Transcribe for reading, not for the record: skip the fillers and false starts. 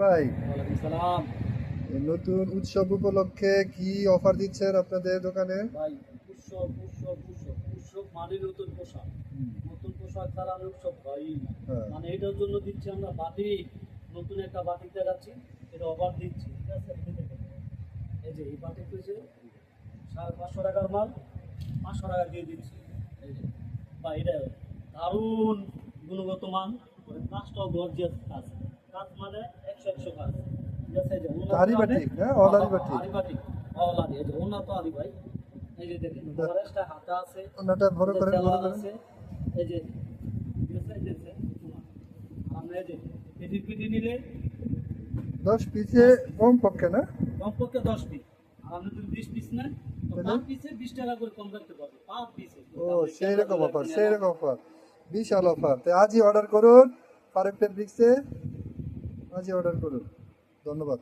ভাই, ওয়ালাইকুম সালাম। এই নতুন উৎসব উপলক্ষে কি অফার দিচ্ছেন আপনাদের দোকানে? ভাই, উৎসব উৎসব উৎসব উৎসব মানে নতুন পোশাক। হুম, নতুন পোশাক ছাড়া আর উৎসব হয়ই না। হ্যাঁ। মানে এটার জন্য দিচ্ছি আমরা বাটিক, নতুন একটা বাটিক দেখাচ্ছি, এটা অফার দিচ্ছি, ঠিক আছে? এই যে এই বাটিক হয়েছে 550 টাকার মাল, 500 টাকা দিয়ে দিচ্ছি। এই যে বা এটা দারুণ গুণগত মান, কাজটাও গর্জিয়াস কাজ। কাজ মানে 100 কাজ, ঠিক আছে? এই যে আরি বাটিক না, অল আরি বাটিক। আরি বাটিক, অল আরি। এই যে ওনা তো আরি ভাই, এই যে দেখেন ফরেস্টটা হাতা আছে, ওনাটা বড় করেন, বড় দেওয়াল করেন। আছে, এই যে ঠিক আছে, এই যে আমরা এই যে এটি পিটি নিলে 10 পিসে কম পক্ষে না? কমপক্ষে 10 পিস, আর আপনি যদি 20 পিস নেন তো তাহলে? পার পিসে 20 টাকা করে কম রাখতে পারবে, পার পিসে। ও, সেই রকম অফার, সেই রকম অফার, বিশাল অফার। তাই আজই অর্ডার করুন, ফারুক ফেব্রিক্সে আজই অর্ডার করুন। ধন্যবাদ।